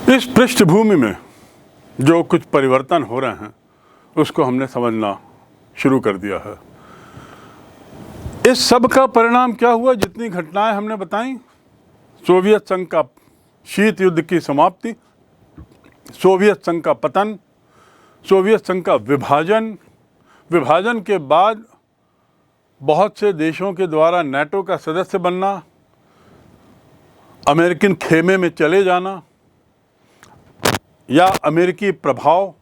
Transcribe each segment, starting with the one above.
इस पृष्ठभूमि में जो कुछ परिवर्तन हो रहे हैं उसको हमने समझना शुरू कर दिया है। इस सब का परिणाम क्या हुआ? जितनी घटनाएं हमने बताई, सोवियत संघ का शीत युद्ध की समाप्ति, सोवियत संघ का पतन, सोवियत संघ का विभाजन, विभाजन के बाद बहुत से देशों के द्वारा नाटो का सदस्य बनना, अमेरिकन खेमे में चले जाना या अमेरिकी प्रभाव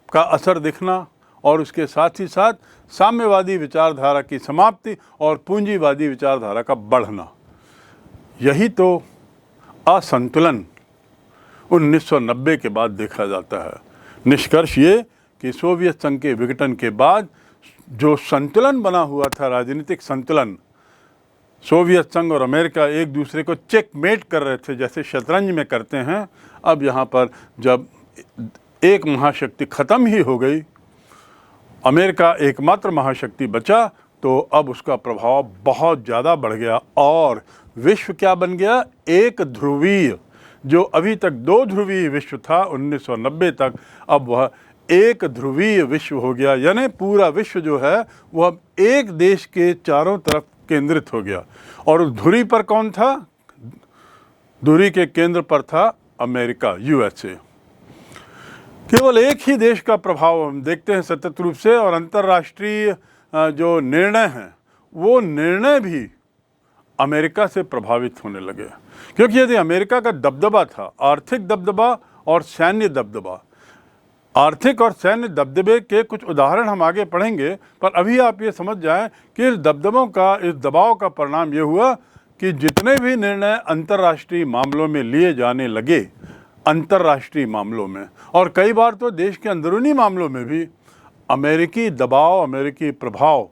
का असर दिखना, और उसके साथ ही साथ साम्यवादी विचारधारा की समाप्ति और पूंजीवादी विचारधारा का बढ़ना। यही तो असंतुलन 1990 के बाद देखा जाता है। निष्कर्ष ये कि सोवियत संघ के विघटन के बाद जो संतुलन बना हुआ था, राजनीतिक संतुलन, सोवियत संघ और अमेरिका एक दूसरे को चेकमेट कर रहे थे जैसे शतरंज में करते हैं। अब यहाँ पर जब एक महाशक्ति खत्म ही हो गई, अमेरिका एकमात्र महाशक्ति बचा, तो अब उसका प्रभाव बहुत ज़्यादा बढ़ गया और विश्व क्या बन गया? एक ध्रुवीय। जो अभी तक दो ध्रुवीय विश्व था 1990 तक, अब वह एक ध्रुवीय विश्व हो गया। यानी पूरा विश्व जो है वह अब एक देश के चारों तरफ केंद्रित हो गया। और उस धुरी पर कौन था? धुरी के केंद्र पर था अमेरिका, यूएसए। केवल एक ही देश का प्रभाव हम देखते हैं सतत रूप से, और अंतर्राष्ट्रीय जो निर्णय हैं वो निर्णय भी अमेरिका से प्रभावित होने लगे। क्योंकि यदि अमेरिका का दबदबा था, आर्थिक दबदबा और सैन्य दबदबा, आर्थिक और सैन्य दबदबे के कुछ उदाहरण हम आगे पढ़ेंगे, पर अभी आप ये समझ जाएं कि इस दबदबों का, इस दबाव का परिणाम ये हुआ कि जितने भी निर्णय अंतर्राष्ट्रीय मामलों में लिए जाने लगे, अंतर्राष्ट्रीय मामलों में और कई बार तो देश के अंदरूनी मामलों में भी, अमेरिकी दबाव, अमेरिकी प्रभाव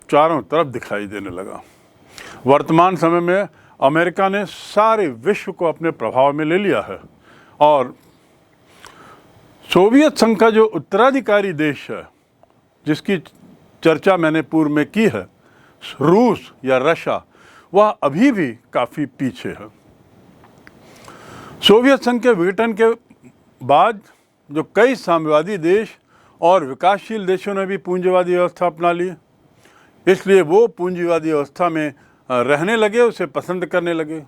चारों तरफ दिखाई देने लगा। वर्तमान समय में अमेरिका ने सारे विश्व को अपने प्रभाव में ले लिया है। और सोवियत संघ का जो उत्तराधिकारी देश है, जिसकी चर्चा मैंने पूर्व में की है, रूस या रशिया, वह अभी भी काफ़ी पीछे है। सोवियत संघ के विघटन के बाद जो कई साम्यवादी देश और विकासशील देशों ने भी पूंजीवादी व्यवस्था अपना ली, इसलिए वो पूंजीवादी व्यवस्था में रहने लगे, उसे पसंद करने लगे।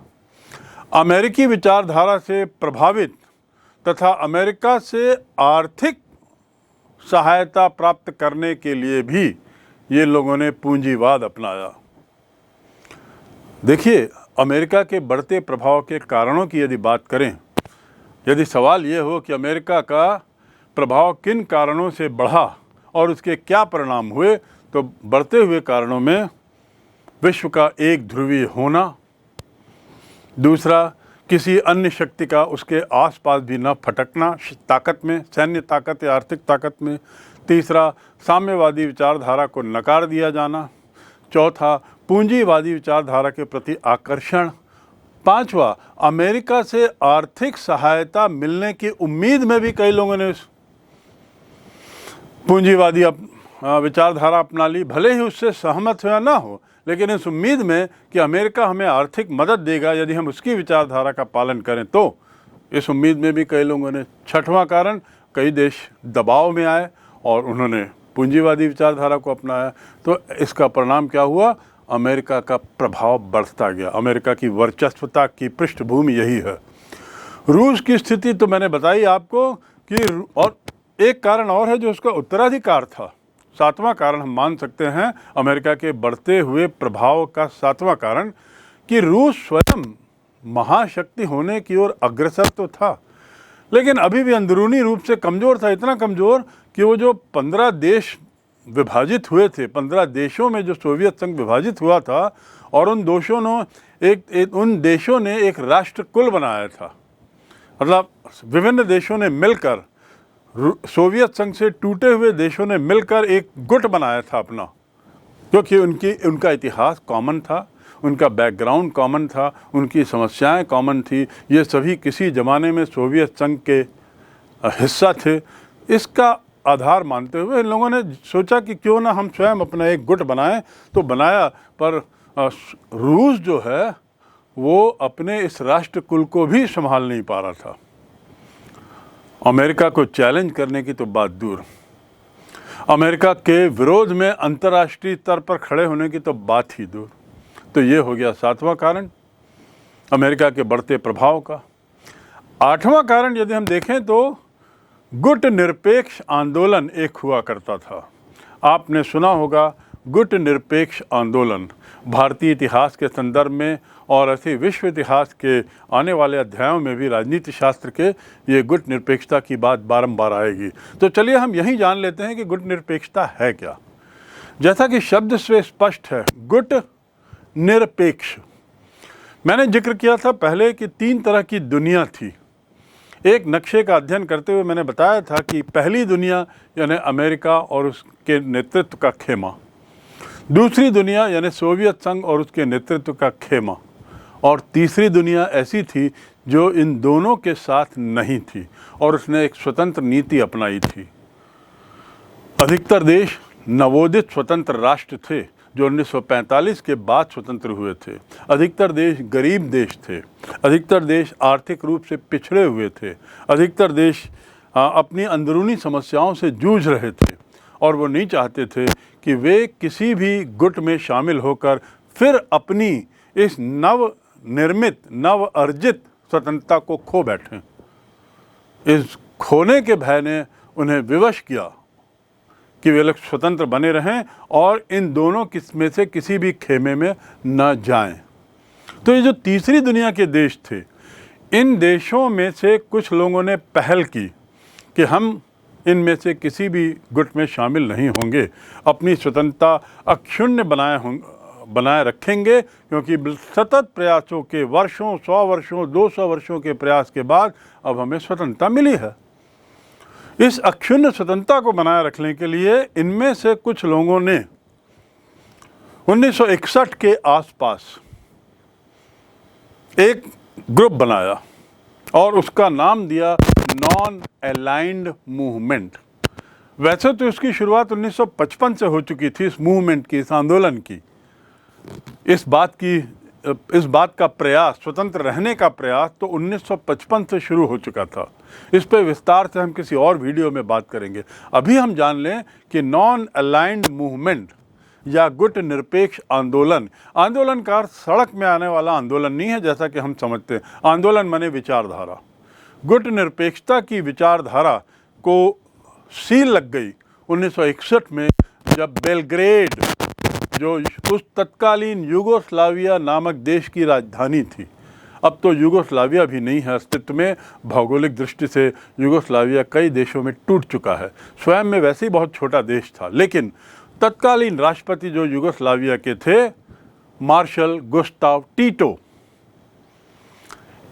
अमेरिकी विचारधारा से प्रभावित तथा अमेरिका से आर्थिक सहायता प्राप्त करने के लिए भी ये लोगों ने पूंजीवाद अपनाया। देखिए, अमेरिका के बढ़ते प्रभाव के कारणों की यदि बात करें, यदि सवाल ये हो कि अमेरिका का प्रभाव किन कारणों से बढ़ा और उसके क्या परिणाम हुए, तो बढ़ते हुए कारणों में विश्व का एक ध्रुवीय होना, दूसरा किसी अन्य शक्ति का उसके आसपास भी न फटकना ताकत में, सैन्य ताकत या आर्थिक ताकत में, तीसरा साम्यवादी विचारधारा को नकार दिया जाना, चौथा पूंजीवादी विचारधारा के प्रति आकर्षण, पांचवा अमेरिका से आर्थिक सहायता मिलने की उम्मीद में भी कई लोगों ने पूंजीवादी विचारधारा अपना ली, भले ही उससे सहमत हो या ना हो, लेकिन इस उम्मीद में कि अमेरिका हमें आर्थिक मदद देगा यदि हम उसकी विचारधारा का पालन करें, तो इस उम्मीद में भी कई लोगों ने। छठवां कारण, कई देश दबाव में आए और उन्होंने पूंजीवादी विचारधारा को अपनाया, तो इसका परिणाम क्या हुआ? अमेरिका का प्रभाव बढ़ता गया। अमेरिका की वर्चस्वता की पृष्ठभूमि यही है। रूस की स्थिति तो मैंने बताई आपको कि, और एक कारण और है जो उसका उत्तराधिकार था। सातवां कारण हम मान सकते हैं अमेरिका के बढ़ते हुए प्रभाव का सातवां कारण, कि रूस स्वयं महाशक्ति होने की ओर अग्रसर तो था, लेकिन अभी भी अंदरूनी रूप से कमज़ोर था। इतना कमज़ोर कि वो जो 15 देश विभाजित हुए थे, 15 देशों में जो सोवियत संघ विभाजित हुआ था, और उन देशों ने एक राष्ट्र कुल बनाया था। मतलब विभिन्न देशों ने मिलकर, सोवियत संघ से टूटे हुए देशों ने मिलकर एक गुट बनाया था अपना, क्योंकि उनका इतिहास कॉमन था, उनका बैकग्राउंड कॉमन था, उनकी समस्याएं कॉमन थी। ये सभी किसी ज़माने में सोवियत संघ के हिस्सा थे। इसका आधार मानते हुए इन लोगों ने सोचा कि क्यों ना हम स्वयं अपना एक गुट बनाएं, तो बनाया। पर रूस जो है वो अपने इस राष्ट्र कुल को भी संभाल नहीं पा रहा था। अमेरिका को चैलेंज करने की तो बात दूर, अमेरिका के विरोध में अंतर्राष्ट्रीय स्तर पर खड़े होने की तो बात ही दूर। तो ये हो गया 7वां कारण, अमेरिका के बढ़ते प्रभाव का। 8वां कारण यदि हम देखें तो गुट निरपेक्ष आंदोलन एक हुआ करता था। आपने सुना होगा गुट निरपेक्ष आंदोलन। भारतीय इतिहास के संदर्भ में और ऐसे विश्व इतिहास के आने वाले अध्यायों में भी राजनीति शास्त्र के ये गुट निरपेक्षता की बात बारंबार आएगी। तो चलिए हम यही जान लेते हैं कि गुट निरपेक्षता है क्या। जैसा कि शब्द से स्पष्ट है, गुट निरपेक्ष। मैंने जिक्र किया था पहले कि 3 तरह की दुनिया थी। एक नक्शे का अध्ययन करते हुए मैंने बताया था कि पहली दुनिया यानी अमेरिका और उसके नेतृत्व का खेमा, दूसरी दुनिया यानी सोवियत संघ और उसके नेतृत्व का खेमा, और तीसरी दुनिया ऐसी थी जो इन दोनों के साथ नहीं थी और उसने एक स्वतंत्र नीति अपनाई थी। अधिकतर देश नवोदित स्वतंत्र राष्ट्र थे जो 1945 के बाद स्वतंत्र हुए थे। अधिकतर देश गरीब देश थे, अधिकतर देश आर्थिक रूप से पिछड़े हुए थे, अधिकतर देश अपनी अंदरूनी समस्याओं से जूझ रहे थे और वो नहीं चाहते थे कि वे किसी भी गुट में शामिल होकर फिर अपनी इस नवनिर्मित नव अर्जित स्वतंत्रता को खो बैठें। इस खोने के भय ने उन्हें विवश किया कि वे लोग स्वतंत्र बने रहें और इन दोनों में से किसी भी खेमे में न जाएं। तो ये जो तीसरी दुनिया के देश थे, इन देशों में से कुछ लोगों ने पहल की कि हम इनमें से किसी भी गुट में शामिल नहीं होंगे, अपनी स्वतंत्रता अक्षुण्ण बनाए रखेंगे, क्योंकि सतत प्रयासों के वर्षों, 100 वर्षों, 200 वर्षों के प्रयास के बाद अब हमें स्वतंत्रता मिली है। इस अक्षुण्ण स्वतंत्रता को बनाए रखने के लिए इनमें से कुछ लोगों ने 1961 के आसपास एक ग्रुप बनाया और उसका नाम दिया नॉन अलाइंड मूवमेंट। वैसे तो इसकी शुरुआत 1955 से हो चुकी थी, इस मूवमेंट की, इस आंदोलन की, इस बात का प्रयास, स्वतंत्र रहने का प्रयास तो 1955 से शुरू हो चुका था। इस पर विस्तार से हम किसी और वीडियो में बात करेंगे। अभी हम जान लें कि नॉन अलाइंड मूवमेंट या गुट निरपेक्ष आंदोलन, आंदोलन का सड़क में आने वाला आंदोलन नहीं है जैसा कि हम समझते हैं। आंदोलन माने विचारधारा। गुट निरपेक्षता की विचारधारा को सील लग गई 1961 में, जब बेलग्रेड, जो उस तत्कालीन यूगोस्लाविया नामक देश की राजधानी थी, अब तो यूगोस्लाविया भी नहीं है अस्तित्व में, भौगोलिक दृष्टि से यूगोस्लाविया कई देशों में टूट चुका है। स्वयं में वैसे ही बहुत छोटा देश था, लेकिन तत्कालीन राष्ट्रपति जो यूगोस्लाविया के थे, मार्शल गुस्ताव टीटो,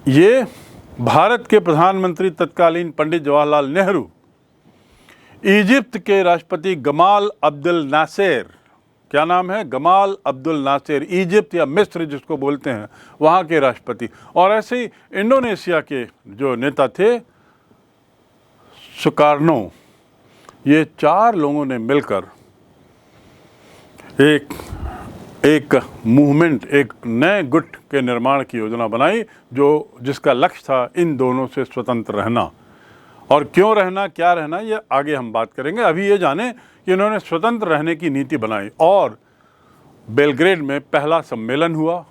ये भारत के प्रधानमंत्री तत्कालीन पंडित जवाहरलाल नेहरू, इजिप्त के राष्ट्रपति गमाल अब्दुल नासेर, क्या नाम है, गमाल अब्दुल नासेर, इजिप्त या मिस्र जिसको बोलते हैं, वहाँ के राष्ट्रपति, और ऐसे ही इंडोनेशिया के जो नेता थे सुकार्नो, ये 4 लोगों ने मिलकर एक मूवमेंट, एक नए गुट के निर्माण की योजना बनाई, जिसका लक्ष्य था इन दोनों से स्वतंत्र रहना। और क्यों रहना, क्या रहना, ये आगे हम बात करेंगे। अभी ये जाने कि इन्होंने स्वतंत्र रहने की नीति बनाई और बेलग्रेड में पहला सम्मेलन हुआ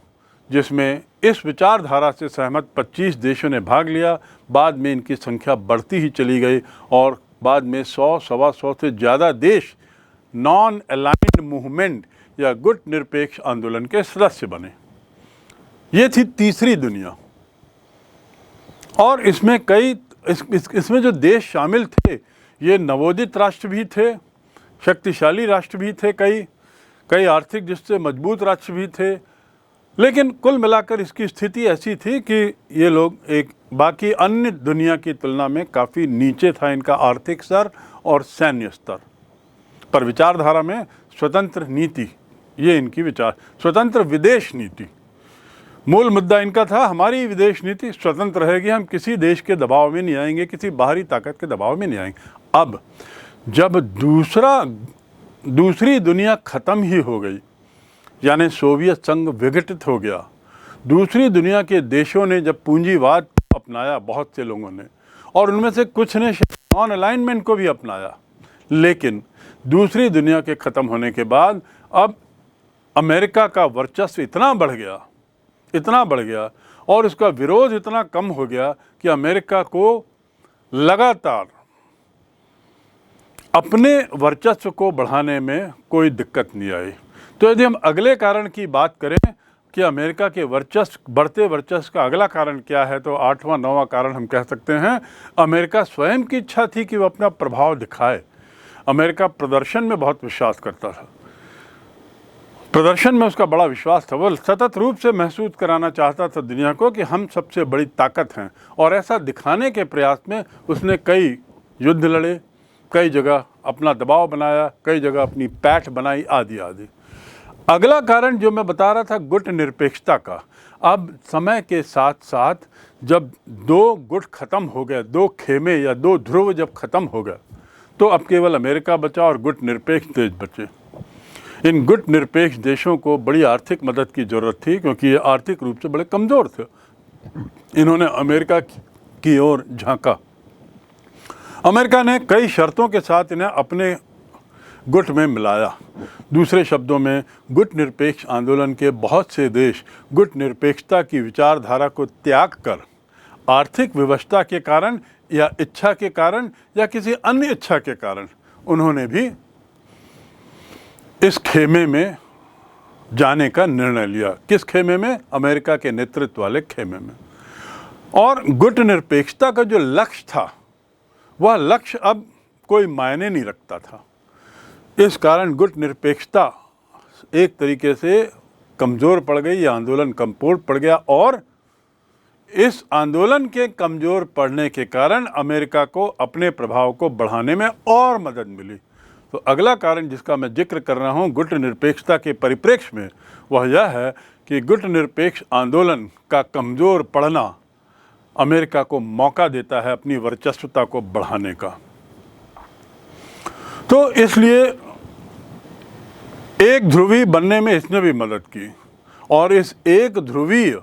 जिसमें इस विचारधारा से सहमत 25 देशों ने भाग लिया। बाद में इनकी संख्या बढ़ती ही चली गई और बाद में 100, 125 से ज़्यादा देश नॉन अलाइंड मूवमेंट या गुट निरपेक्ष आंदोलन के सदस्य बने। ये थी तीसरी दुनिया। और इसमें इसमें जो देश शामिल थे, ये नवोदित राष्ट्र भी थे, शक्तिशाली राष्ट्र भी थे, कई आर्थिक दृष्टि से मजबूत राष्ट्र भी थे, लेकिन कुल मिलाकर इसकी स्थिति ऐसी थी कि ये लोग एक बाकी अन्य दुनिया की तुलना में काफ़ी नीचे था इनका आर्थिक स्तर और सैन्य स्तर। पर विचारधारा में स्वतंत्र नीति, ये इनकी स्वतंत्र विदेश नीति, मूल मुद्दा इनका था, हमारी विदेश नीति स्वतंत्र रहेगी, हम किसी देश के दबाव में नहीं आएंगे, किसी बाहरी ताकत के दबाव में नहीं आएंगे। अब जब दूसरी दुनिया ख़त्म ही हो गई, यानी सोवियत संघ विघटित हो गया, दूसरी दुनिया के देशों ने जब पूंजीवाद अपनाया, बहुत से लोगों ने, और उनमें से कुछ ने नॉन अलाइनमेंट को भी अपनाया, लेकिन दूसरी दुनिया के ख़त्म होने के बाद अब अमेरिका का वर्चस्व इतना बढ़ गया और उसका विरोध इतना कम हो गया कि अमेरिका को लगातार अपने वर्चस्व को बढ़ाने में कोई दिक्कत नहीं आई। तो यदि हम अगले कारण की बात करें कि अमेरिका के बढ़ते वर्चस्व का अगला कारण क्या है, तो 8वां 9वां कारण हम कह सकते हैं अमेरिका स्वयं की इच्छा थी कि वो अपना प्रभाव दिखाए। अमेरिका प्रदर्शन में बहुत विश्वास करता था, प्रदर्शन में उसका बड़ा विश्वास था। वो सतत रूप से महसूस कराना चाहता था दुनिया को कि हम सबसे बड़ी ताकत हैं, और ऐसा दिखाने के प्रयास में उसने कई युद्ध लड़े, कई जगह अपना दबाव बनाया, कई जगह अपनी पैठ बनाई, आदि आदि। अगला कारण जो मैं बता रहा था गुट निरपेक्षता का, अब समय के साथ साथ जब दो गुट खत्म हो गए, दो खेमे या दो ध्रुव जब खत्म हो गए, तो अब केवल अमेरिका बचा और गुट निरपेक्ष देश बचे। इन गुट निरपेक्ष देशों को बड़ी आर्थिक मदद की ज़रूरत थी, क्योंकि ये आर्थिक रूप से बड़े कमज़ोर थे। इन्होंने अमेरिका की ओर झांका। अमेरिका ने कई शर्तों के साथ इन्हें अपने गुट में मिलाया। दूसरे शब्दों में, गुट निरपेक्ष आंदोलन के बहुत से देश गुट निरपेक्षता की विचारधारा को त्याग कर आर्थिक विवशता के कारण या इच्छा के कारण या किसी अन्य इच्छा के कारण उन्होंने भी इस खेमे में जाने का निर्णय लिया। किस खेमे में? अमेरिका के नेतृत्व वाले खेमे में। और गुट निरपेक्षता का जो लक्ष्य था, वह लक्ष्य अब कोई मायने नहीं रखता था। इस कारण गुट निरपेक्षता एक तरीके से कमज़ोर पड़ गई, यह आंदोलन कमज़ोर पड़ गया, और इस आंदोलन के कमज़ोर पड़ने के कारण अमेरिका को अपने प्रभाव को बढ़ाने में और मदद मिली। तो अगला कारण जिसका मैं जिक्र कर रहा हूँ गुट निरपेक्षता के परिप्रेक्ष्य में, वह यह है कि गुट निरपेक्ष आंदोलन का कमज़ोर पड़ना अमेरिका को मौका देता है अपनी वर्चस्वता को बढ़ाने का। तो इसलिए एक ध्रुवी बनने में इसने भी मदद की, और इस एक ध्रुवीय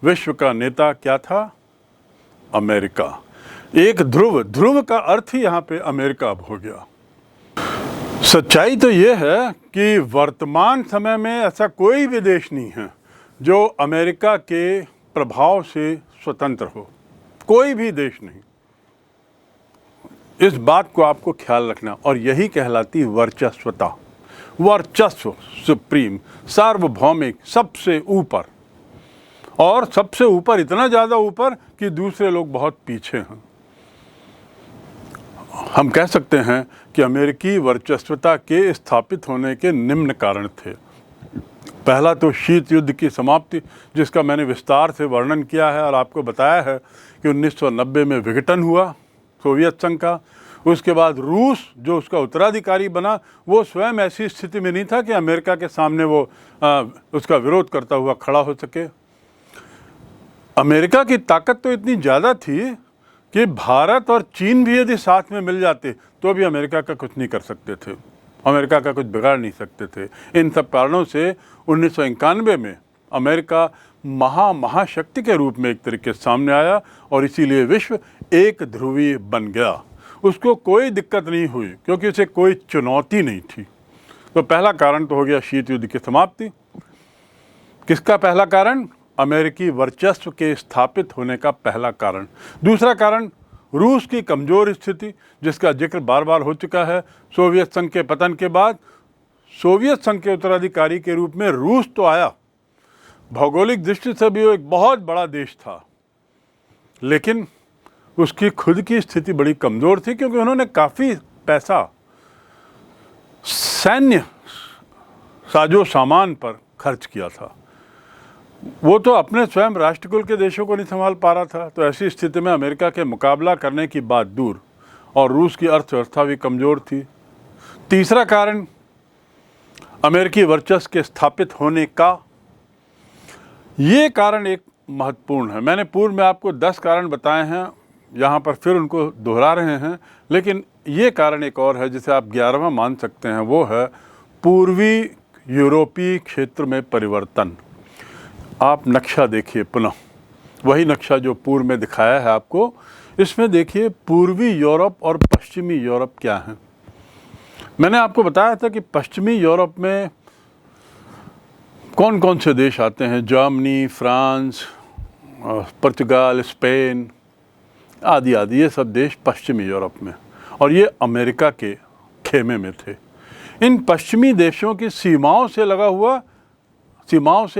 विश्व का नेता क्या था? अमेरिका। एक ध्रुव का अर्थ ही यहाँ पे अमेरिका हो गया। सच्चाई तो ये है कि वर्तमान समय में ऐसा कोई भी देश नहीं है जो अमेरिका के प्रभाव से स्वतंत्र हो, कोई भी देश नहीं। इस बात को आपको ख्याल रखना, और यही कहलाती वर्चस्वता। वर्चस्व, सुप्रीम, सार्वभौमिक, सबसे ऊपर, और सबसे ऊपर इतना ज़्यादा ऊपर कि दूसरे लोग बहुत पीछे हैं। हम कह सकते हैं कि अमेरिकी वर्चस्वता के स्थापित होने के निम्न कारण थे। पहला तो शीत युद्ध की समाप्ति, जिसका मैंने विस्तार से वर्णन किया है और आपको बताया है कि 1990 में विघटन हुआ सोवियत संघ का। उसके बाद रूस जो उसका उत्तराधिकारी बना, वो स्वयं ऐसी स्थिति में नहीं था कि अमेरिका के सामने वो उसका विरोध करता हुआ खड़ा हो सके। अमेरिका की ताकत तो इतनी ज़्यादा थी कि भारत और चीन भी यदि साथ में मिल जाते तो भी अमेरिका का कुछ नहीं कर सकते थे, अमेरिका का कुछ बिगाड़ नहीं सकते थे। इन सब कारणों से 1991 में अमेरिका महाशक्ति के रूप में एक तरीके से सामने आया, और इसीलिए विश्व एक ध्रुवीय बन गया। उसको कोई दिक्कत नहीं हुई क्योंकि उसे कोई चुनौती नहीं थी। तो पहला कारण तो हो गया शीत युद्ध की समाप्ति। किसका पहला कारण? अमेरिकी वर्चस्व के स्थापित होने का पहला कारण। दूसरा कारण रूस की कमज़ोर स्थिति, जिसका जिक्र बार बार हो चुका है। सोवियत संघ के पतन के बाद सोवियत संघ के उत्तराधिकारी के रूप में रूस तो आया, भौगोलिक दृष्टि से भी वो एक बहुत बड़ा देश था, लेकिन उसकी खुद की स्थिति बड़ी कमज़ोर थी, क्योंकि उन्होंने काफ़ी पैसा सैन्य साजो सामान पर खर्च किया था। वो तो अपने स्वयं राष्ट्रकुल के देशों को नहीं संभाल पा रहा था। तो ऐसी स्थिति में अमेरिका के मुकाबला करने की बात दूर, और रूस की अर्थव्यवस्था भी कमज़ोर थी। तीसरा कारण अमेरिकी वर्चस्व के स्थापित होने का, ये कारण एक महत्वपूर्ण है। मैंने पूर्व में आपको 10 कारण बताए हैं, यहाँ पर फिर उनको दोहरा रहे हैं, लेकिन ये कारण एक और है जिसे आप 11वां मान सकते हैं। वो है पूर्वी यूरोपीय क्षेत्र में परिवर्तन। आप नक्शा देखिए पुनः, वही नक्शा जो पूर्व में दिखाया है आपको। इसमें देखिए पूर्वी यूरोप और पश्चिमी यूरोप क्या है। मैंने आपको बताया था कि पश्चिमी यूरोप में कौन कौन से देश आते हैं, जर्मनी, फ्रांस, पुर्तगाल, स्पेन आदि आदि, ये सब देश पश्चिमी यूरोप में, और ये अमेरिका के खेमे में थे। इन पश्चिमी देशों की सीमाओं से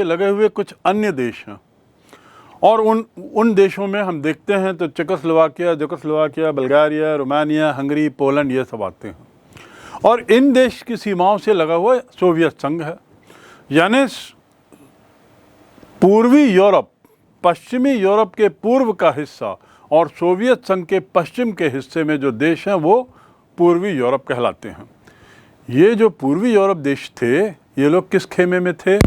लगे हुए कुछ अन्य देश हैं, और उन देशों में हम देखते हैं तो Czechoslovakia, Bulgaria, Romania, Hungary, Poland, ये सब आते हैं। और इन देश की सीमाओं से लगा हुआ सोवियत संघ है। यानी पूर्वी यूरोप, पश्चिमी यूरोप के पूर्व का हिस्सा और सोवियत संघ के पश्चिम के हिस्से में जो देश हैं वो पूर्वी यूरोप कहलाते हैं। ये जो पूर्वी यूरोप देश थे, ये लोग किस खेमे में थे?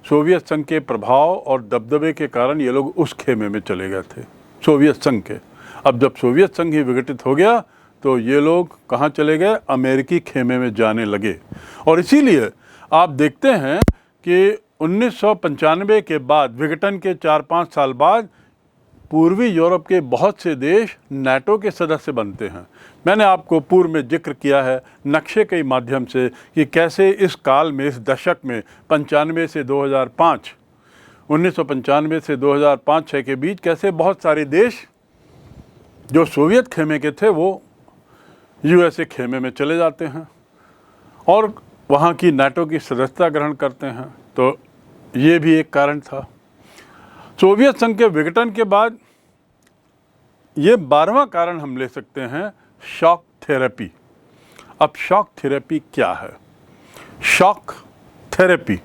सोवियत संघ के प्रभाव और दबदबे के कारण ये लोग उस खेमे में चले गए थे, सोवियत संघ के। अब जब सोवियत संघ ही विघटित हो गया तो ये लोग कहाँ चले गए? अमेरिकी खेमे में जाने लगे। और इसीलिए आप देखते हैं कि 1995 के बाद, विघटन के 4-5 साल बाद, पूर्वी यूरोप के बहुत से देश नाटो के सदस्य बनते हैं। मैंने आपको पूर्व में जिक्र किया है नक्शे के माध्यम से कि कैसे इस काल में, इस दशक में 1995 से 2005 के बीच कैसे बहुत सारे देश जो सोवियत खेमे के थे वो यूएसए खेमे में चले जाते हैं और वहाँ की नाटो की सदस्यता ग्रहण करते हैं। तो ये भी एक कारण था। सोवियत संघ के विघटन के बाद ये 12वां कारण हम ले सकते हैं, शॉक थेरेपी। अब शॉक थेरेपी क्या है? Shock therapy,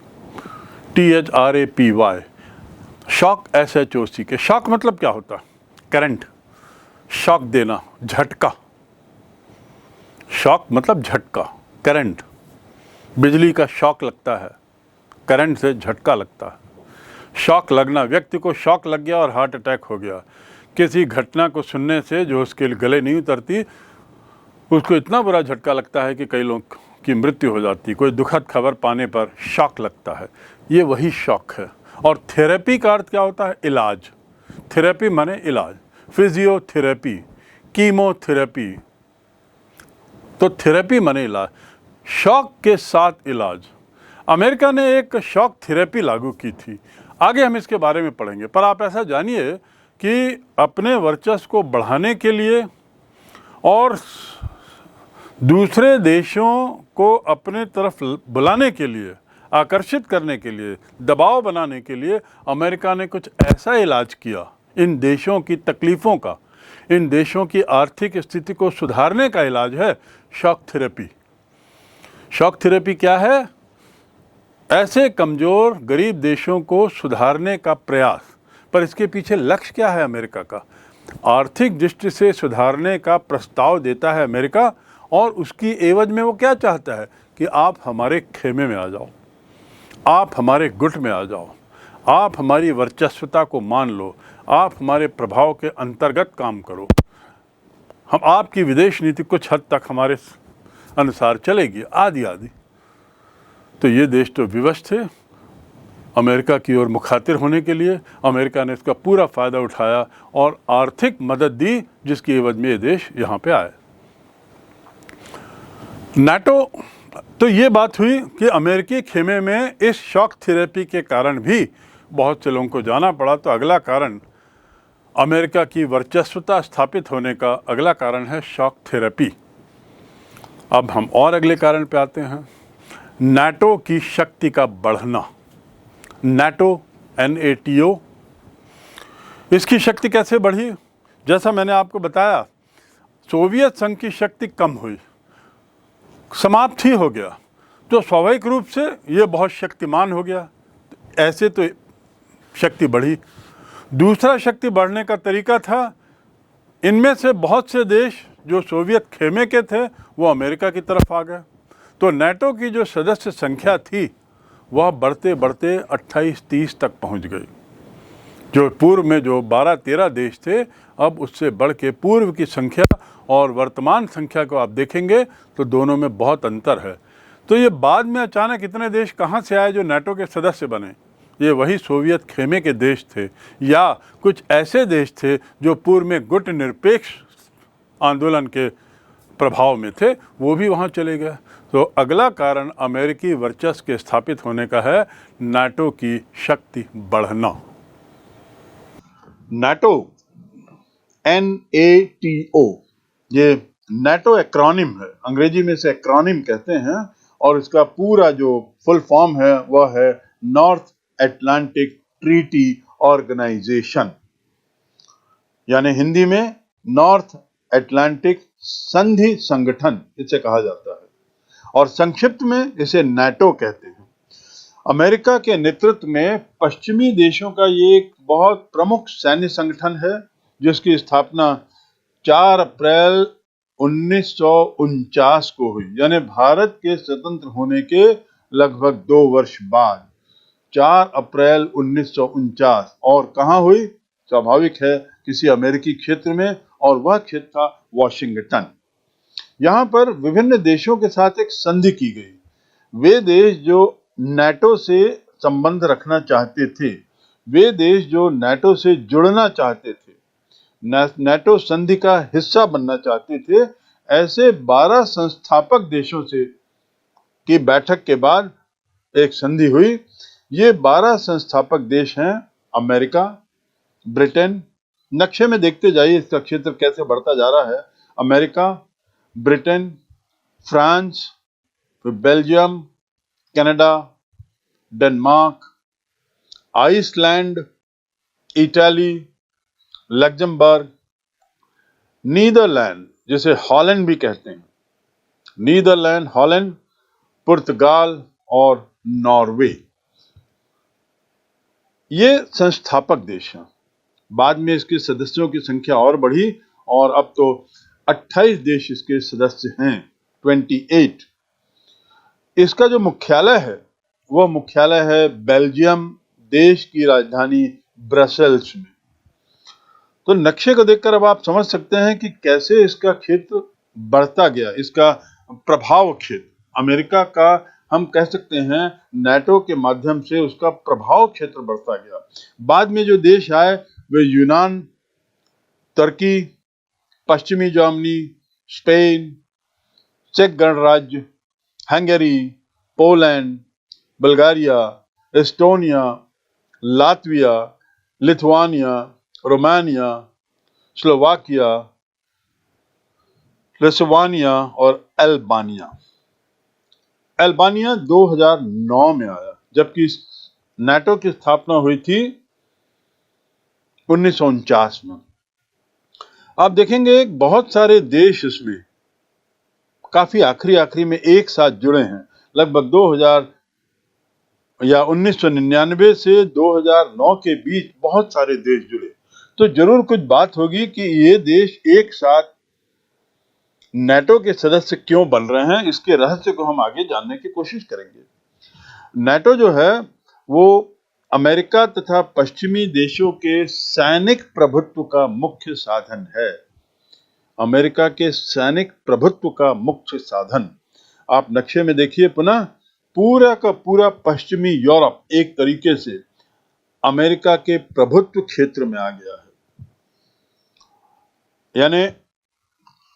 THRAPY, shock SHOC के। शॉक मतलब क्या होता है? करंट, शॉक देना, झटका। शॉक मतलब झटका, करंट, बिजली का शॉक लगता है, करंट से झटका लगता है। शॉक लगना, व्यक्ति को शॉक लग गया और हार्ट अटैक हो गया। किसी घटना को सुनने से जो उसके गले नहीं उतरती, उसको इतना बुरा झटका लगता है कि कई लोग की मृत्यु हो जाती। कोई दुखद खबर पाने पर शॉक लगता है, ये वही शॉक है। और थेरेपी का अर्थ क्या होता है? इलाज। थेरेपी माने इलाज, फिजियोथेरेपी, कीमोथेरेपी। तो थेरेपी माने इलाज, शॉक के साथ इलाज। अमेरिका ने एक शॉक थेरेपी लागू की थी, आगे हम इसके बारे में पढ़ेंगे। पर आप ऐसा जानिए कि अपने वर्चस्व को बढ़ाने के लिए और दूसरे देशों को अपने तरफ बुलाने के लिए, आकर्षित करने के लिए, दबाव बनाने के लिए अमेरिका ने कुछ ऐसा इलाज किया इन देशों की तकलीफ़ों का, इन देशों की आर्थिक स्थिति को सुधारने का इलाज है शॉक थेरेपी। शॉक थेरेपी क्या है? ऐसे कमज़ोर गरीब देशों को सुधारने का प्रयास। पर इसके पीछे लक्ष्य क्या है अमेरिका का? आर्थिक दृष्टि से सुधारने का प्रस्ताव देता है अमेरिका, और उसकी एवज में वो क्या चाहता है कि आप हमारे खेमे में आ जाओ, आप हमारे गुट में आ जाओ, आप हमारी वर्चस्वता को मान लो, आप हमारे प्रभाव के अंतर्गत काम करो, हम आपकी विदेश नीति कुछ हद तक हमारे अनुसार चलेगी, आदि आदि। तो ये देश तो विवश थे अमेरिका की ओर मुखातिर होने के लिए। अमेरिका ने इसका पूरा फ़ायदा उठाया और आर्थिक मदद दी, जिसकी एवज में ये देश यहाँ पे आए। नाटो, तो ये बात हुई कि अमेरिकी खेमे में इस शॉक थेरेपी के कारण भी बहुत से लोगों को जाना पड़ा। तो अगला कारण, अमेरिका की वर्चस्वता स्थापित होने का अगला कारण है शॉक थेरेपी। अब हम और अगले कारण पे आते हैं, नाटो की शक्ति का बढ़ना। नाटो, NATO, इसकी शक्ति कैसे बढ़ी? जैसा मैंने आपको बताया, सोवियत संघ की शक्ति कम हुई, समाप्त ही हो गया, तो स्वाभाविक रूप से ये बहुत शक्तिमान हो गया। ऐसे तो शक्ति बढ़ी। दूसरा शक्ति बढ़ने का तरीका था, इनमें से बहुत से देश जो सोवियत खेमे के थे वो अमेरिका की तरफ आ गए। तो नाटो की जो सदस्य संख्या थी वह बढ़ते बढ़ते 28-30 तक पहुंच गई। जो पूर्व में जो 12-13 देश थे, अब उससे बढ़ के पूर्व की संख्या और वर्तमान संख्या को आप देखेंगे तो दोनों में बहुत अंतर है। तो ये बाद में अचानक इतने देश कहाँ से आए जो नाटो के सदस्य बने? ये वही सोवियत खेमे के देश थे या कुछ ऐसे देश थे जो पूर्व में गुट निरपेक्ष आंदोलन के प्रभाव में थे, वो भी वहाँ चले गए। तो अगला कारण अमेरिकी वर्चस्व के स्थापित होने का है नाटो की शक्ति बढ़ना। नाटो, NATO, ये नाटो एक्रोनिम है, अंग्रेजी में इसे एक्रोनिम कहते हैं, और इसका पूरा जो फुल फॉर्म है वह है नॉर्थ अटलांटिक ट्रीटी ऑर्गेनाइजेशन, यानी हिंदी में नॉर्थ अटलांटिक संधि संगठन इसे कहा जाता है, और संक्षिप्त में इसे नाटो कहते हैं। अमेरिका के नेतृत्व में पश्चिमी देशों का ये एक बहुत प्रमुख सैन्य संगठन है, जिसकी स्थापना 4 अप्रैल 1949 को हुई, यानी भारत के स्वतंत्र होने के लगभग 2 वर्ष बाद, 4 अप्रैल 1949। और कहाँ हुई? स्वाभाविक है, किसी अमेरिकी क्षेत्र में, और वह क्षेत्र था वॉशिंगटन। यहाँ पर विभिन्न देशों के साथ एक संधि की गई। वे देश जो नाटो से संबंध रखना चाहते थे, वे देश जो नाटो से जुड़ना चाहते थे, नाटो संधि का हिस्सा बनना चाहते थे, ऐसे 12 संस्थापक देशों से की बैठक के बाद एक संधि हुई। ये 12 संस्थापक देश हैं अमेरिका, ब्रिटेन, नक्शे में देखते जाइए इसका क्षेत्र कैसे बढ़ता जा रहा है। America, Britain, France, Belgium, Canada, Denmark, Iceland, Italy, Luxembourg, Netherland जिसे हॉलैंड भी कहते हैं, नीदरलैंड, हॉलैंड, पुर्तगाल और नॉर्वे, ये संस्थापक देश हैं। बाद में इसके सदस्यों की संख्या और बढ़ी और अब तो 28 देश इसके सदस्य हैं, 28। इसका जो मुख्यालय है वह मुख्यालय है बेल्जियम देश की राजधानी ब्रसेल्स में। तो नक्शे को देखकर अब आप समझ सकते हैं कि कैसे इसका क्षेत्र बढ़ता गया, इसका प्रभाव क्षेत्र अमेरिका का, हम कह सकते हैं नाटो के माध्यम से उसका प्रभाव क्षेत्र बढ़ता गया। बाद में जो देश आए वे यूनान, तुर्की, पश्चिमी जर्मनी, स्पेन, चेक गणराज्य, Hungary, Poland, Bulgaria, Estonia, Latvia, Lithuania, Romania, Slovakia, Lithuania और अल्बानिया। अल्बानिया 2009 में आया, जबकि नाटो की स्थापना हुई थी 1949 में। आप देखेंगे बहुत सारे देश इसमें काफी आखिरी में एक साथ जुड़े हैं। लगभग 2000 या 1999 से 2009 के बीच बहुत सारे देश जुड़े। तो जरूर कुछ बात होगी कि ये देश एक साथ नाटो के सदस्य क्यों बन रहे हैं। इसके रहस्य को हम आगे जानने की कोशिश करेंगे। नाटो जो है वो अमेरिका तथा पश्चिमी देशों के सैनिक प्रभुत्व का मुख्य साधन है। अमेरिका के सैनिक प्रभुत्व का मुख्य साधन। आप नक्शे में देखिए पुनः, पूरा का पूरा पश्चिमी यूरोप एक तरीके से अमेरिका के प्रभुत्व क्षेत्र में आ गया है। यानी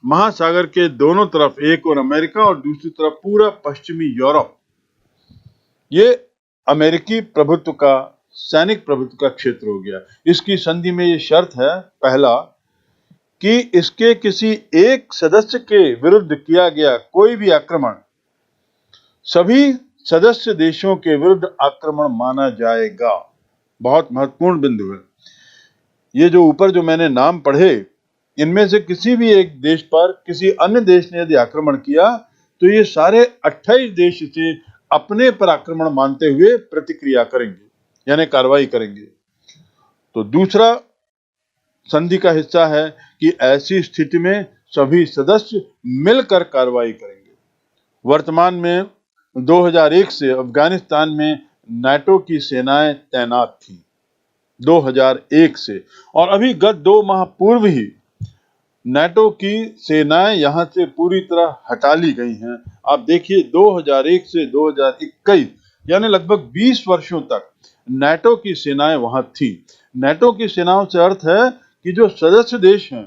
महासागर के दोनों तरफ, एक और अमेरिका और दूसरी तरफ पूरा पश्चिमी यूरोप, ये अमेरिकी प्रभुत्व का, सैनिक प्रभुत्व का क्षेत्र हो गया। इसकी संधि में ये शर्त है, पहला, कि इसके किसी एक सदस्य के विरुद्ध किया गया कोई भी आक्रमण सभी सदस्य देशों के विरुद्ध आक्रमण माना जाएगा। बहुत महत्वपूर्ण बिंदु है। ये जो ऊपर जो मैंने नाम पढ़े, इनमें से किसी भी एक देश पर किसी अन्य देश ने यदि आक्रमण किया तो ये सारे 28 देश इसे अपने पर आक्रमण मानते हुए प्रतिक्रिया करेंगे, यानी कार्रवाई करेंगे। तो दूसरा संधि का हिस्सा है कि ऐसी स्थिति में सभी सदस्य मिलकर कार्रवाई करेंगे। वर्तमान में 2001 से अफगानिस्तान में नाटो की सेनाएं तैनात थीं, 2001 से, और अभी गत 2 माह पूर्व ही नाटो की सेनाएं यहां से पूरी तरह हटा ली गई हैं। आप देखिए 2001 से 2021 यानी लगभग 20 वर्षों तक नाटो की सेनाएं वहां थी। नाटो की सेनाओं से अर्थ है कि जो सदस्य देश हैं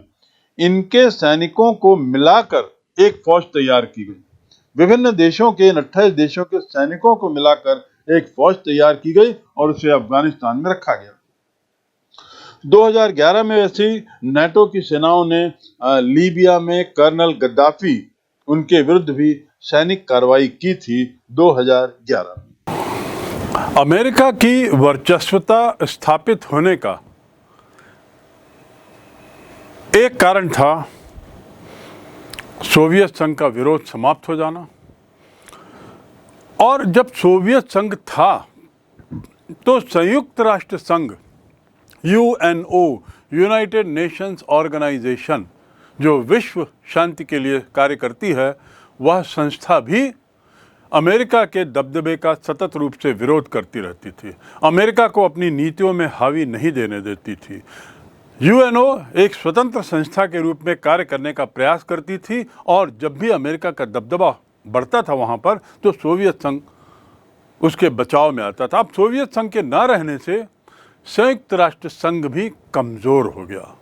इनके सैनिकों को मिलाकर एक फौज तैयार की गई। विभिन्न देशों के, इन 28 देशों के सैनिकों को मिलाकर एक फौज तैयार की गई और उसे अफगानिस्तान में रखा गया। 2011 में ऐसी नाटो की सेनाओं ने लीबिया में कर्नल गद्दाफी, उनके विरुद्ध भी सैनिक कार्रवाई की थी 2011 में। अमेरिका की वर्चस्वता स्थापित होने का एक कारण था सोवियत संघ का विरोध समाप्त हो जाना। और जब सोवियत संघ था तो संयुक्त राष्ट्र संघ, यूएनओ, यूनाइटेड नेशंस ऑर्गेनाइजेशन, जो विश्व शांति के लिए कार्य करती है, वह संस्था भी अमेरिका के दबदबे का सतत रूप से विरोध करती रहती थी, अमेरिका को अपनी नीतियों में हावी नहीं देने देती थी। यूएनओ एक स्वतंत्र संस्था के रूप में कार्य करने का प्रयास करती थी और जब भी अमेरिका का दबदबा बढ़ता था वहाँ पर, तो सोवियत संघ उसके बचाव में आता था। अब सोवियत संघ के न रहने से संयुक्त राष्ट्र संघ भी कमज़ोर हो गया।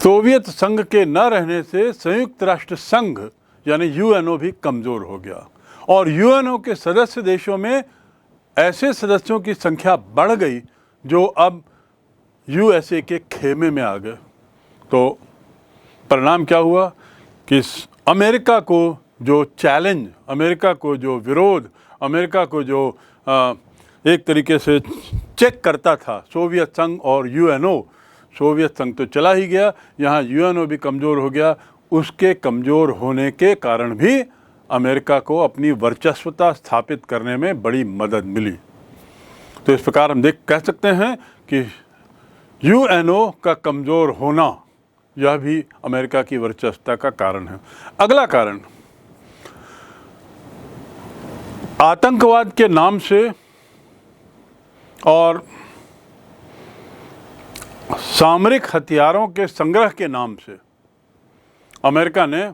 सोवियत संघ के न रहने से संयुक्त राष्ट्र संघ यानी यूएनओ भी कमज़ोर हो गया और यूएनओ के सदस्य देशों में ऐसे सदस्यों की संख्या बढ़ गई जो अब यूएसए के खेमे में आ गए। तो परिणाम क्या हुआ कि अमेरिका को जो चैलेंज, अमेरिका को जो विरोध, अमेरिका को जो एक तरीके से चेक करता था सोवियत संघ और यूएनओ, सोवियत संघ तो चला ही गया, यहाँ यूएनओ भी कमज़ोर हो गया। उसके कमज़ोर होने के कारण भी अमेरिका को अपनी वर्चस्वता स्थापित करने में बड़ी मदद मिली। तो इस प्रकार हम कह सकते हैं कि यूएनओ का कमज़ोर होना यह भी अमेरिका की वर्चस्वता का कारण है। अगला कारण आतंकवाद के नाम से और सामरिक हथियारों के संग्रह के नाम से अमेरिका ने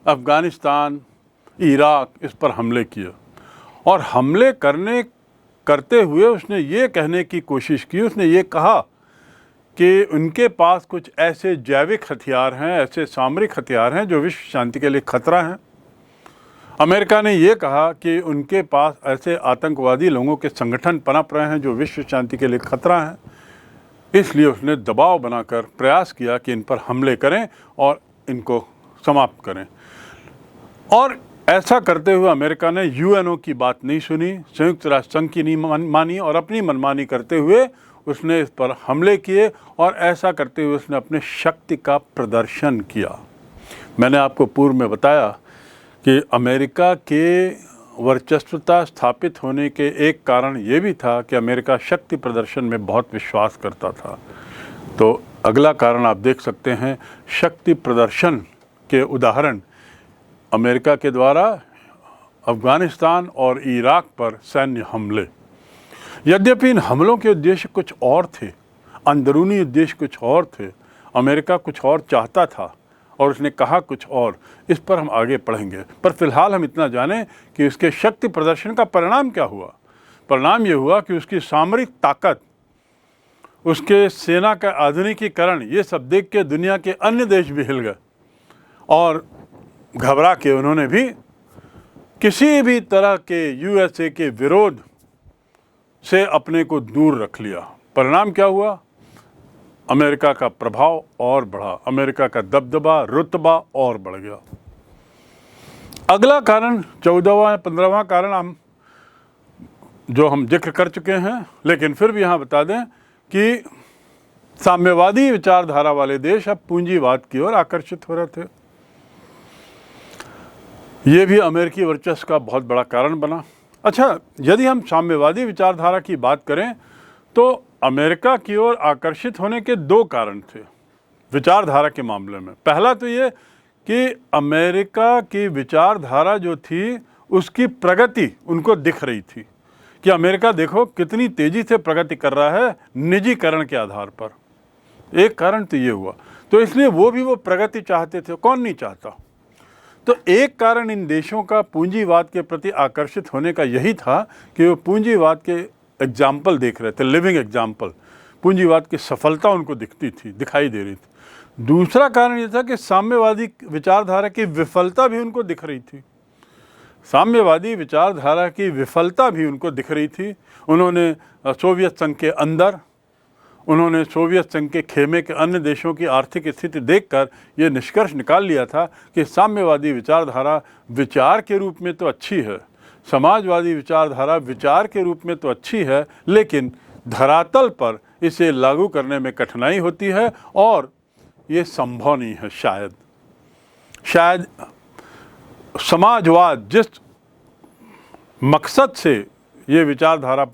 अफ़गानिस्तान, इराक, इस पर हमले किए और हमले करते हुए उसने ये कहने की कोशिश की, उसने ये कहा कि उनके पास कुछ ऐसे जैविक हथियार हैं, ऐसे सामरिक हथियार हैं जो विश्व शांति के लिए खतरा हैं। अमेरिका ने ये कहा कि उनके पास ऐसे आतंकवादी लोगों के संगठन पनप रहे हैं जो विश्व शांति के लिए खतरा हैं। इसलिए उसने दबाव बनाकर प्रयास किया कि इन पर हमले करें और इनको समाप्त करें। और ऐसा करते हुए अमेरिका ने यूएनओ की बात नहीं सुनी, संयुक्त राष्ट्र संघ की नहीं मानी और अपनी मनमानी करते हुए उसने इस पर हमले किए और ऐसा करते हुए उसने अपने शक्ति का प्रदर्शन किया। मैंने आपको पूर्व में बताया कि अमेरिका के वर्चस्वता स्थापित होने के एक कारण ये भी था कि अमेरिका शक्ति प्रदर्शन में बहुत विश्वास करता था। तो अगला कारण आप देख सकते हैं, शक्ति प्रदर्शन के उदाहरण अमेरिका के द्वारा अफ़गानिस्तान और इराक पर सैन्य हमले। यद्यपि इन हमलों के उद्देश्य कुछ और थे, अंदरूनी उद्देश्य कुछ और थे, अमेरिका कुछ और चाहता था और उसने कहा कुछ और, इस पर हम आगे पढ़ेंगे। पर फिलहाल हम इतना जानें कि उसके शक्ति प्रदर्शन का परिणाम क्या हुआ। परिणाम ये हुआ कि उसकी सामरिक ताकत, उसके सेना का आधुनिकीकरण, ये सब देख के दुनिया के अन्य देश भी हिल गए और घबरा के उन्होंने भी किसी भी तरह के यूएसए के विरोध से अपने को दूर रख लिया। परिणाम क्या हुआ? अमेरिका का प्रभाव और बढ़ा, अमेरिका का दबदबा, रुतबा और बढ़ गया। अगला कारण 14वां 15वां कारण हम जिक्र कर चुके हैं, लेकिन फिर भी यहाँ बता दें कि साम्यवादी विचारधारा वाले देश अब पूंजीवाद की ओर आकर्षित हो रहे थे। ये भी अमेरिकी वर्चस्व का बहुत बड़ा कारण बना। अच्छा, यदि हम साम्यवादी विचारधारा की बात करें तो अमेरिका की ओर आकर्षित होने के दो कारण थे विचारधारा के मामले में। पहला तो ये कि अमेरिका की विचारधारा जो थी उसकी प्रगति उनको दिख रही थी कि अमेरिका देखो कितनी तेज़ी से प्रगति कर रहा है निजीकरण के आधार पर। एक कारण तो ये हुआ, तो इसलिए वो प्रगति चाहते थे। कौन नहीं चाहता? तो एक कारण इन देशों का पूंजीवाद के प्रति आकर्षित होने का यही था कि वो पूंजीवाद के एग्जाम्पल देख रहे थे, लिविंग एग्जाम्पल। पूंजीवाद की सफलता उनको दिखाई दे रही थी। दूसरा कारण ये था कि साम्यवादी विचारधारा की विफलता भी उनको दिख रही थी। साम्यवादी विचारधारा की विफलता भी उनको दिख रही थी। उन्होंने सोवियत संघ के अंदर, उन्होंने सोवियत संघ के खेमे के अन्य देशों की आर्थिक स्थिति देखकर ये निष्कर्ष निकाल लिया था कि साम्यवादी विचारधारा विचार के रूप में तो अच्छी है, समाजवादी विचारधारा विचार के रूप में तो अच्छी है, लेकिन धरातल पर इसे लागू करने में कठिनाई होती है और ये संभव नहीं है। शायद समाजवाद जिस मकसद से ये विचारधारा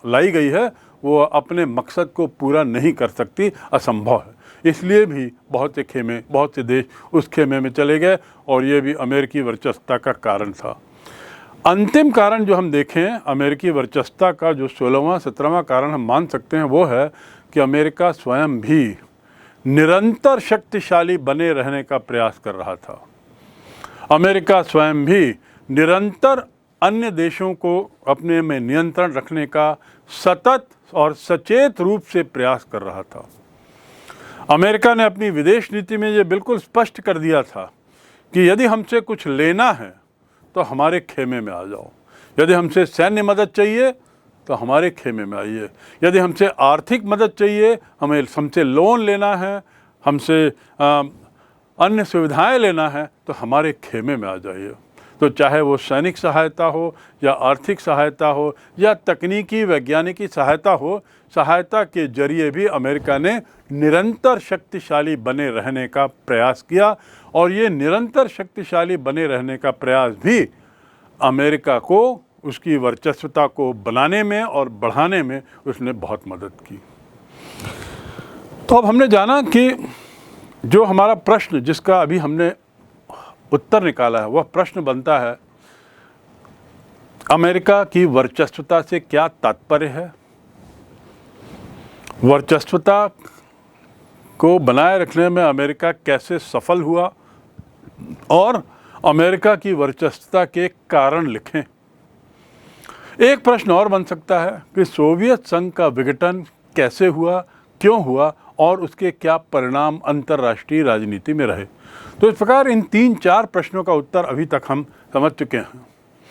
लाई गई है वो अपने मकसद को पूरा नहीं कर सकती, असंभव है। इसलिए भी बहुत से देश उस खेमे में चले गए और ये भी अमेरिकी वर्चस्वता का कारण था। अंतिम कारण जो हम देखें अमेरिकी वर्चस्वता का, जो 16वां 17वां कारण हम मान सकते हैं, वो है कि अमेरिका स्वयं भी निरंतर शक्तिशाली बने रहने का प्रयास कर रहा था। अमेरिका स्वयं भी निरंतर अन्य देशों को अपने में नियंत्रण रखने का सतत और सचेत रूप से प्रयास कर रहा था। अमेरिका ने अपनी विदेश नीति में ये बिल्कुल स्पष्ट कर दिया था कि यदि हमसे कुछ लेना है तो हमारे खेमे में आ जाओ, यदि हमसे सैन्य मदद चाहिए तो हमारे खेमे में आइए, यदि हमसे आर्थिक मदद चाहिए, हमसे लोन लेना है, हमसे अन्य सुविधाएं लेना है तो हमारे खेमे में आ जाइए। तो चाहे वो सैनिक सहायता हो या आर्थिक सहायता हो या तकनीकी वैज्ञानिकी सहायता हो, सहायता के जरिए भी अमेरिका ने निरंतर शक्तिशाली बने रहने का प्रयास किया और ये निरंतर शक्तिशाली बने रहने का प्रयास भी अमेरिका को उसकी वर्चस्वता को बनाने में और बढ़ाने में उसने बहुत मदद की। तो अब हमने जाना कि जो हमारा प्रश्न जिसका अभी हमने उत्तर निकाला है वह प्रश्न बनता है, अमेरिका की वर्चस्वता से क्या तात्पर्य है, वर्चस्वता को बनाए रखने में अमेरिका कैसे सफल हुआ और अमेरिका की वर्चस्वता के कारण लिखें। एक प्रश्न और बन सकता है कि सोवियत संघ का विघटन कैसे हुआ, क्यों हुआ और उसके क्या परिणाम अंतर्राष्ट्रीय राजनीति में रहे। तो इस प्रकार इन 3-4 प्रश्नों का उत्तर अभी तक हम समझ चुके हैं।